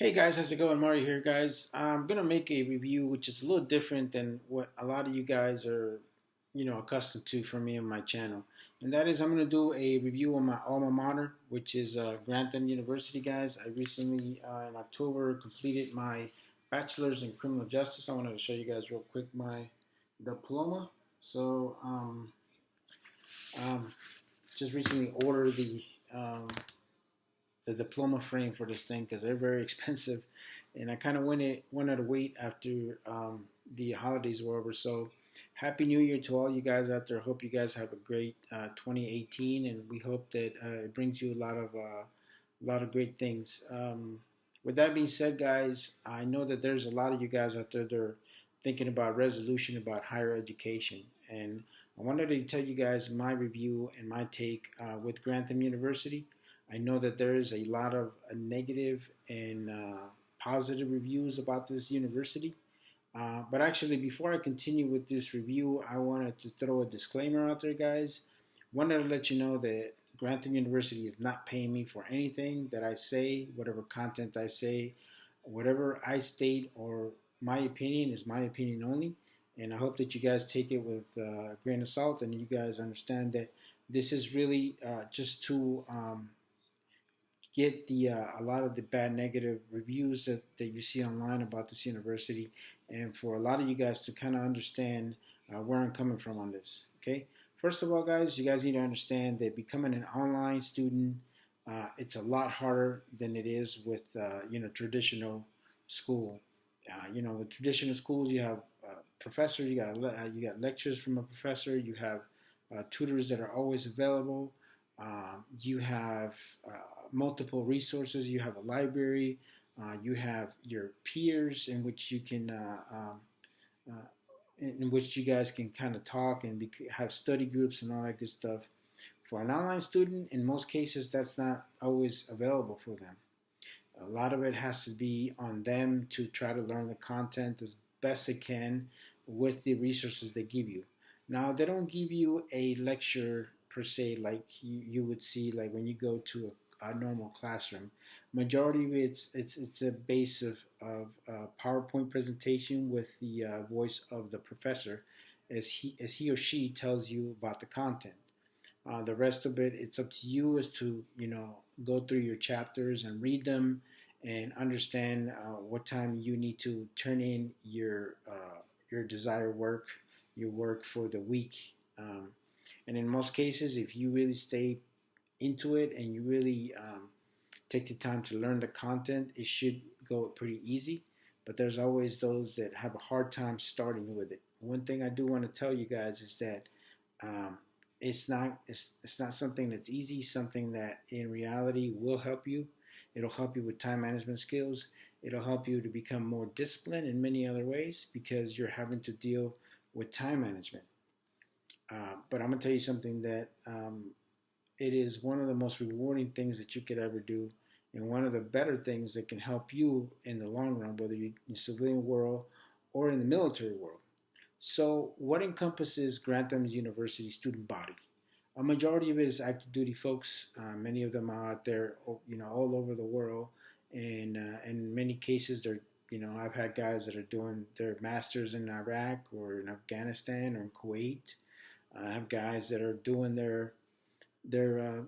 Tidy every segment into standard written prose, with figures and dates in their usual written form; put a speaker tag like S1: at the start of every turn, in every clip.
S1: Hey guys, how's it going? Mario here, guys. I'm gonna make a review which is a little different than what a lot of you guys are, accustomed to from me on my channel. And that is, I'm gonna do a review on my alma mater, which is Grantham University, guys. I recently, in October, completed my bachelor's in criminal justice. I wanted to show you guys real quick my diploma. So, um, just recently ordered the diploma frame for this thing because they're very expensive, and I kind of wanted to wait after the holidays were over. So, happy New Year to all you guys out there. Hope you guys have a great 2018, and we hope that it brings you a lot of great things. With that being said, guys, I know that there's a lot of you guys out there that are thinking about resolution about higher education, and I wanted to tell you guys my review and my take with Grantham University. I know that there is a lot of negative and positive reviews about this university. But actually, before I continue with this review, I wanted to throw a disclaimer out there, guys. Wanted to let you know that Grantham University is not paying me for anything that I say, whatever content I say, whatever I state, or my opinion is my opinion only. And I hope that you guys take it with a grain of salt and you guys understand that this is really just to get a lot of the bad negative reviews that you see online about this university, and for a lot of you guys to kind of understand where I'm coming from on this. Okay, first of all, guys, you guys need to understand that becoming an online student, it's a lot harder than it is with traditional school. With traditional schools, you have a professor, you got lectures from a professor, you have tutors that are always available. You have multiple resources. You have a library. You have your peers in which you can, in which you guys can kind of talk and have study groups and all that good stuff. For an online student, in most cases, that's not always available for them. A lot of it has to be on them to try to learn the content as best they can with the resources they give you. Now, they don't give you a lecture per se like you would see like when you go to a normal classroom. Majority of it's a base of PowerPoint presentation with the voice of the professor as he or she tells you about the content. The rest of it, it's up to you as to go through your chapters and read them and understand what time you need to turn in your desired work, your work for the week. And in most cases, if you really stay into it and you really take the time to learn the content, it should go pretty easy. But there's always those that have a hard time starting with it. One thing I do want to tell you guys is that um, it's not something that's easy. Something that in reality will help you. It'll help you with time management skills. It'll help you to become more disciplined in many other ways because you're having to deal with time management. But I'm gonna tell you something that it is one of the most rewarding things that you could ever do, and one of the better things that can help you in the long run, whether you're in the civilian world or in the military world. So, what encompasses Grantham's University student body? A majority of it is active duty folks. Many of them are out there, all over the world, and in many cases, I've had guys that are doing their masters in Iraq or in Afghanistan or in Kuwait. I have guys that are doing their uh,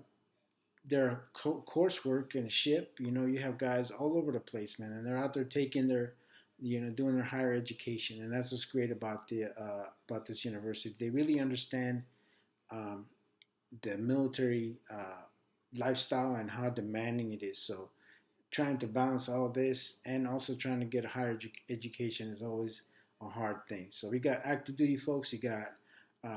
S1: their coursework in a ship. You have guys all over the place, man, and they're out there taking doing their higher education, and that's what's great about this university. They really understand um, the military lifestyle and how demanding it is. So, trying to balance all this and also trying to get a higher education is always a hard thing. So, we got active duty folks, you got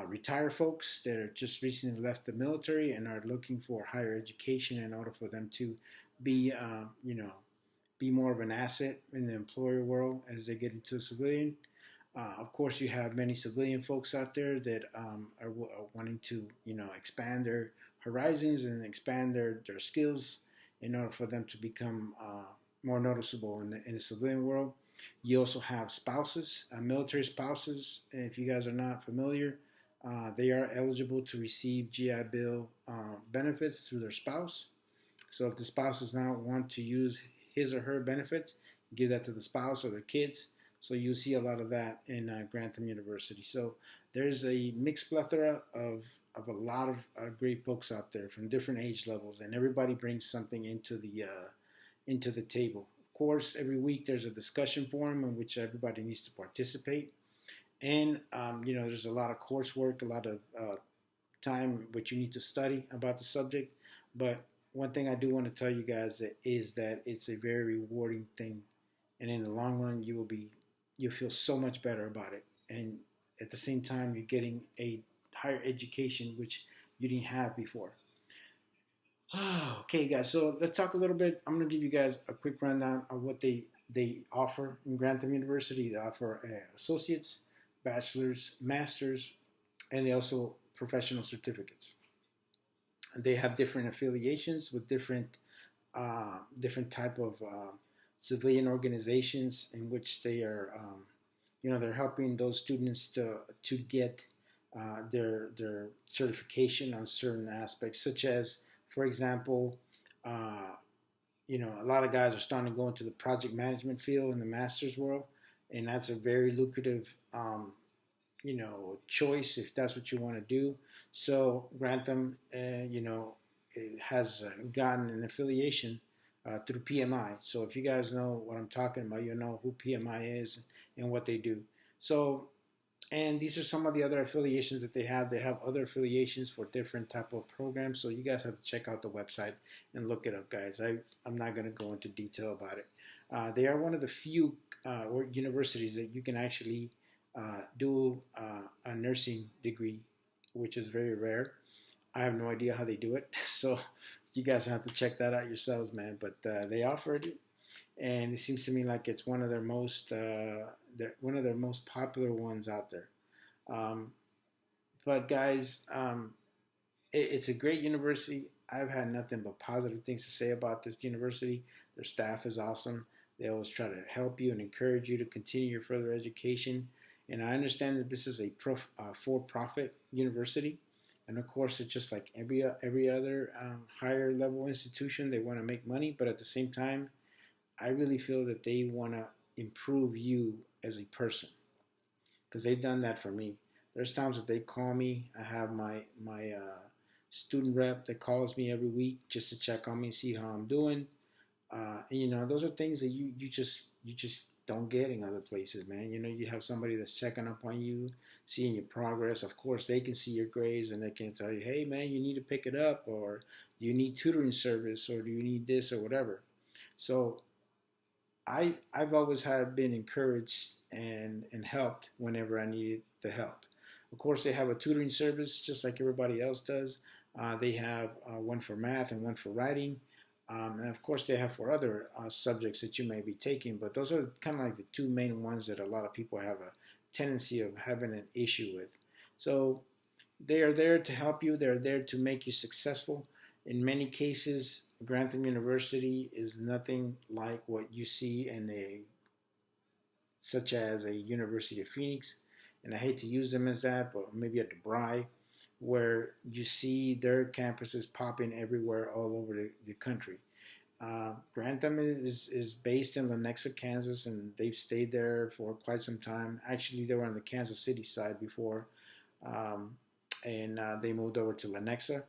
S1: retired folks that are just recently left the military and are looking for higher education in order for them to be, be more of an asset in the employer world as they get into civilian. Of course, you have many civilian folks out there that are wanting to, expand their horizons and expand their skills in order for them to become more noticeable in the civilian world. You also have spouses, military spouses. If you guys are not familiar, they are eligible to receive GI Bill benefits through their spouse. So if the spouse does not want to use his or her benefits, give that to the spouse or their kids. So you'll see a lot of that in Grantham University. So there's a mixed plethora of a lot of great books out there from different age levels, and everybody brings something into the table. Of course, every week there's a discussion forum in which everybody needs to participate, and there's a lot of coursework, a lot of time which you need to study about the subject. But one thing I do want to tell you guys is that it's a very rewarding thing, and in the long run, you'll feel so much better about it, and at the same time, you're getting a higher education which you didn't have before. Okay, guys. So let's talk a little bit. I'm going to give you guys a quick rundown of what they offer in Grantham University. They offer associates, bachelors, masters, and they also professional certificates. They have different affiliations with different type of civilian organizations in which they are, they're helping those students to get their certification on certain aspects, such as, for example, uh, a lot of guys are starting to go into the project management field in the master's world, and that's a very lucrative choice if that's what you want to do. So Grantham, it has gotten an affiliation through PMI. So if you guys know what I'm talking about, you know who PMI is and what they do. So, and these are some of the other affiliations that they have. They have other affiliations for different type of programs. So you guys have to check out the website and look it up, guys. I'm not going to go into detail about it. They are one of the few universities that you can actually do a nursing degree, which is very rare. I have no idea how they do it, so you guys have to check that out yourselves, man. But they offered it, and it seems to me like it's one of their most popular ones out there. Um, but guys, it's a great university. I've had nothing but positive things to say about this university. Their staff is awesome. They always try to help you and encourage you to continue your further education. And I understand that this is a for-profit university, and of course, it's just like every other higher level institution. They want to make money, but at the same time, I really feel that they want to improve you as a person, because they've done that for me. There's times that they call me. I have my student rep that calls me every week just to check on me, see how I'm doing. And those are things that you just don't get in other places, man. You have somebody that's checking up on you, seeing your progress. Of course, they can see your grades and they can tell you, hey, man, you need to pick it up, or you need tutoring service, or do you need this or whatever. So I've always been encouraged and helped whenever I needed the help. Of course, they have a tutoring service just like everybody else does. They have one for math and one for writing. And of course, they have for other subjects that you may be taking, but those are kind of like the two main ones that a lot of people have a tendency of having an issue with. So they are there to help you. They're there to make you successful. In many cases, Grantham University is nothing like what you see such as a University of Phoenix, and I hate to use them as that, but maybe at DeBry, where you see their campuses popping everywhere all over the country. Grantham is based in Lenexa, Kansas, and they've stayed there for quite some time. Actually, they were on the Kansas City side before, and they moved over to Lenexa.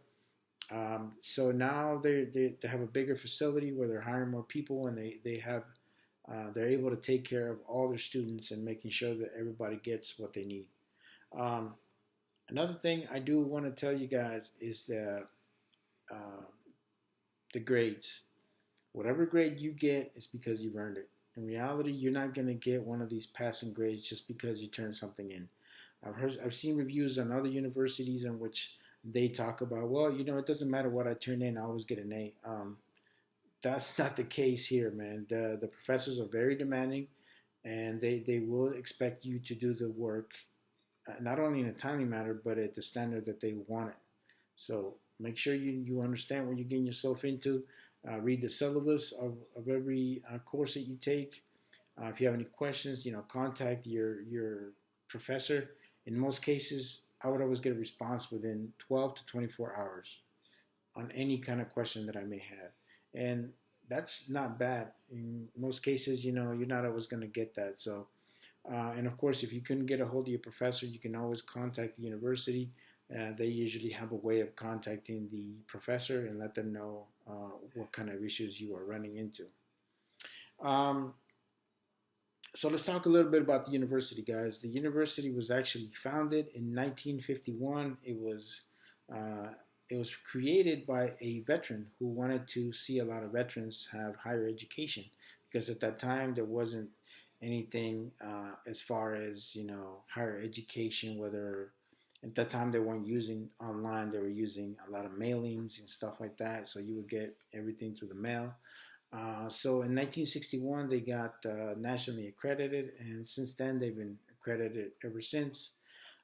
S1: So now they have a bigger facility where they're hiring more people, and they're able to take care of all their students and making sure that everybody gets what they need. Um, Another thing I do want to tell you guys is uh, the grades. Whatever grade you get is because you've earned it. In reality, you're not going to get one of these passing grades just because you turned something in. I've seen reviews on other universities in which they talk about, well, it doesn't matter what I turn in, I always get an A. That's not the case here, man. The professors are very demanding, and they will expect you to do the work, not only in a timely manner, but at the standard that they want it. So make sure you understand what you're getting yourself into. Read the syllabus of every course that you take. If you have any questions, contact your professor. In most cases, I would always get a response within 12 to 24 hours on any kind of question that I may have. And that's not bad. In most cases, you're not always going to get that. So, and of course, if you couldn't get a hold of your professor, you can always contact the university. They usually have a way of contacting the professor and let them know what kind of issues you are running into. Um, so let's talk a little bit about the university, guys. The university was actually founded in 1951. Uh, it was created by a veteran who wanted to see a lot of veterans have higher education because at that time there wasn't anything as far as higher education. Whether at that time they weren't using online, they were using a lot of mailings and stuff like that. So you would get everything through the mail. So in 1961, they got nationally accredited, and since then they've been accredited ever since.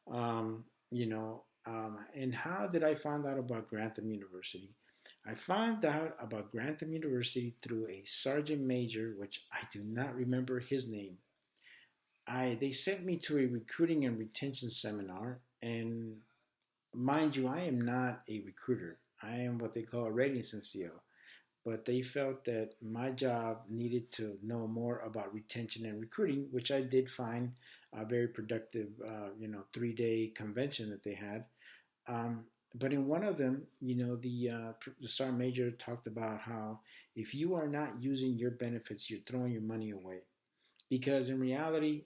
S1: And how did I find out about Grantham University? I found out about Grantham University through a sergeant major, which I do not remember his name. They sent me to a recruiting and retention seminar, and mind you, I am not a recruiter. I am what they call a ratings NCO, but they felt that my job needed to know more about retention and recruiting, which I did find a very productive, 3-day convention that they had. Um, but in one of them, the sergeant major talked about how if you are not using your benefits, you're throwing your money away. Because in reality,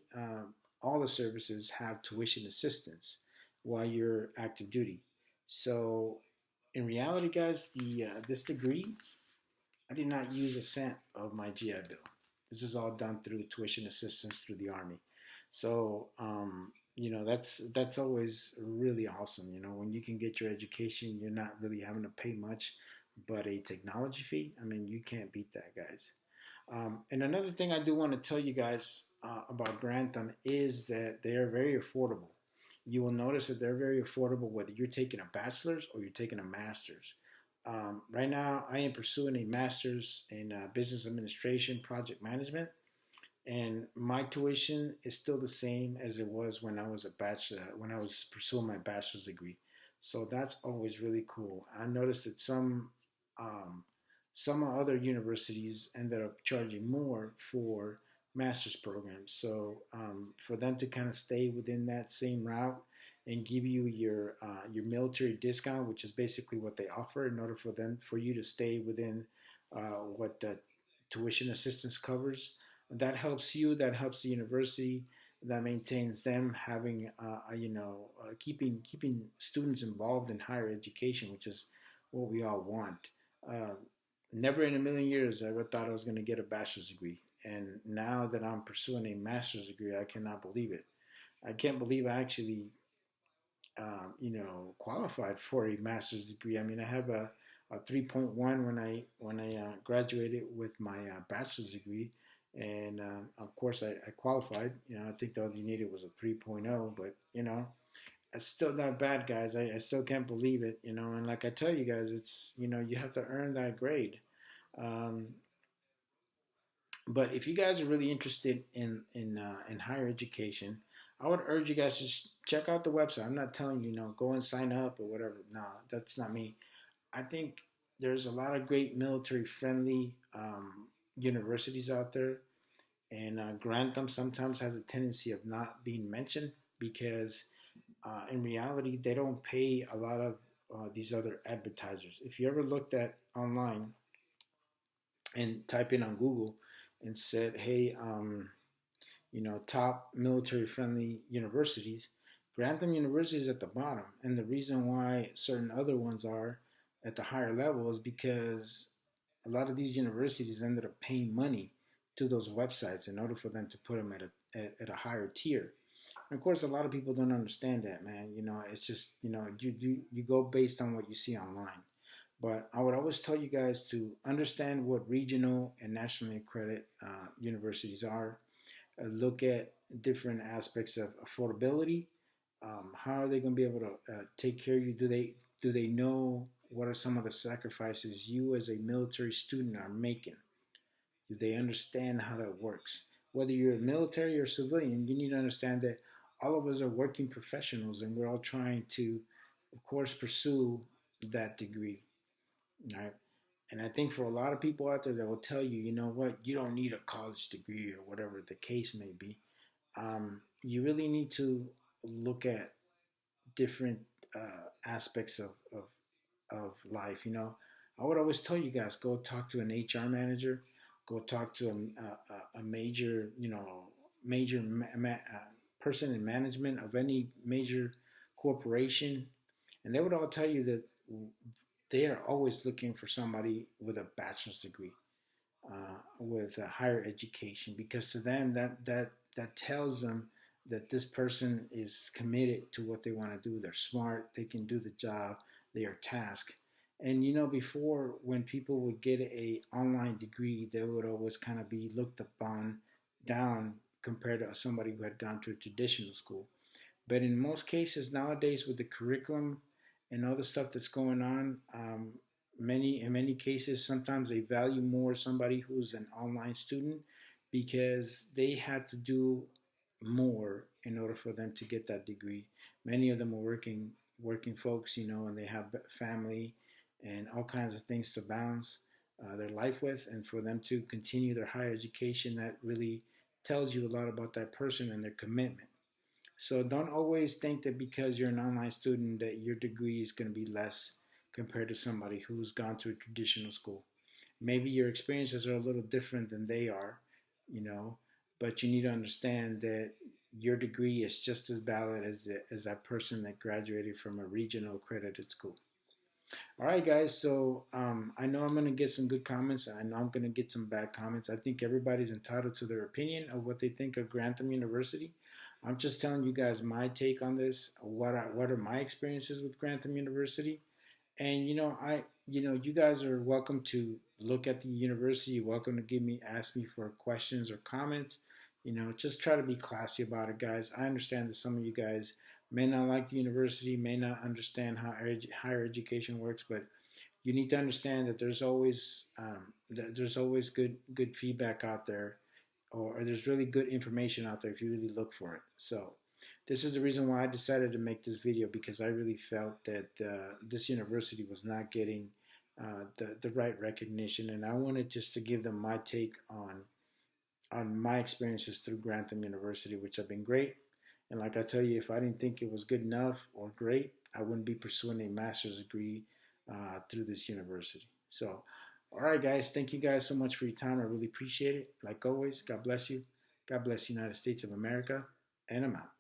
S1: all the services have tuition assistance while you're active duty. So in reality, guys, the this degree I did not use a cent of my GI Bill. This is all done through tuition assistance through the Army. So, that's always really awesome. When you can get your education, you're not really having to pay much, but a technology fee. I mean, you can't beat that, guys. And another thing I do want to tell you guys about Grantham is that they are very affordable. You will notice that they're very affordable whether you're taking a bachelor's or you're taking a master's. Right now, I am pursuing a master's in business administration, project management, and my tuition is still the same as it was when I was a bachelor, when I was pursuing my bachelor's degree. So that's always really cool. I noticed that um, some other universities ended up charging more for master's programs. So for them to kind of stay within that same route and give you your military discount, which is basically what they offer, in order for you to stay within what the tuition assistance covers, that helps you, that helps the university, that maintains them having keeping students involved in higher education, which is what we all want. uh, Never in a million years I ever thought I was going to get a bachelor's degree, and now that I'm pursuing a master's degree, I cannot believe it. I can't believe I actually qualified for a master's degree. I mean, I have a 3.1 when I graduated with my bachelor's degree, and of course I qualified. I think all you needed was a 3.0, but it's still not bad, guys. I still can't believe it. And like I tell you guys, it's you have to earn that grade. Um, but if you guys are really interested in higher education, I would urge you guys to just check out the website. I'm not telling you, go and sign up or whatever. No, that's not me. I think there's a lot of great military friendly universities out there, and Grantham sometimes has a tendency of not being mentioned because in reality they don't pay a lot of these other advertisers. If you ever looked at online and type in on Google and said, "Hey, top military friendly universities," Grantham University is at the bottom. And the reason why certain other ones are at the higher level is because a lot of these universities ended up paying money to those websites in order for them to put them at a higher tier. And of course, a lot of people don't understand that, man. It's just, you go based on what you see online. But I would always tell you guys to understand what regional and nationally accredited universities are. Look at different aspects of affordability. How are they going to be able to take care of you? Do they know what are some of the sacrifices you as a military student are making? Do they understand how that works? Whether you're military or civilian, you need to understand that all of us are working professionals and we're all trying to, of course, pursue that degree. All right. And I think for a lot of people out there that will tell you, you know what, you don't need a college degree or whatever the case may be. You really need to look at different aspects of life. I would always tell you guys, go talk to an HR manager, go talk to a major, major person in management of any major corporation, and they would all tell you that they are always looking for somebody with a bachelor's degree, with a higher education, because to them that tells them that this person is committed to what they want to do. They're smart, they can do the job, they are tasked. And before, when people would get a online degree, they would always kind of be looked upon down compared to somebody who had gone to a traditional school. But in most cases nowadays, with the curriculum and all the stuff that's going on, in many cases, sometimes they value more somebody who's an online student, because they had to do more in order for them to get that degree. Many of them are working folks, and they have family and all kinds of things to balance their life with, and for them to continue their higher education, that really tells you a lot about that person and their commitment. So don't always think that because you're an online student that your degree is going to be less compared to somebody who's gone through a traditional school. Maybe your experiences are a little different than they are, you know, but you need to understand that your degree is just as valid as that person that graduated from a regional accredited school. All right, guys. So I know I'm going to get some good comments. I know I'm going to get some bad comments. I think everybody's entitled to their opinion of what they think of Grantham University. I'm just telling you guys my take on this. What are my experiences with Grantham University? And you guys are welcome to look at the university. You're welcome to ask me for questions or comments. Just try to be classy about it, guys. I understand that some of you guys may not like the university, may not understand how higher education works, but you need to understand that there's always good feedback out there, or there's really good information out there if you really look for it. So this is the reason why I decided to make this video, because I really felt that this university was not getting the right recognition, and I wanted just to give them my take on my experiences through Grantham University, which have been great. And like I tell you, if I didn't think it was good enough or great, I wouldn't be pursuing a master's degree through this university. So, all right, guys, thank you guys so much for your time. I really appreciate it. Like always, God bless you. God bless the United States of America, and I'm out.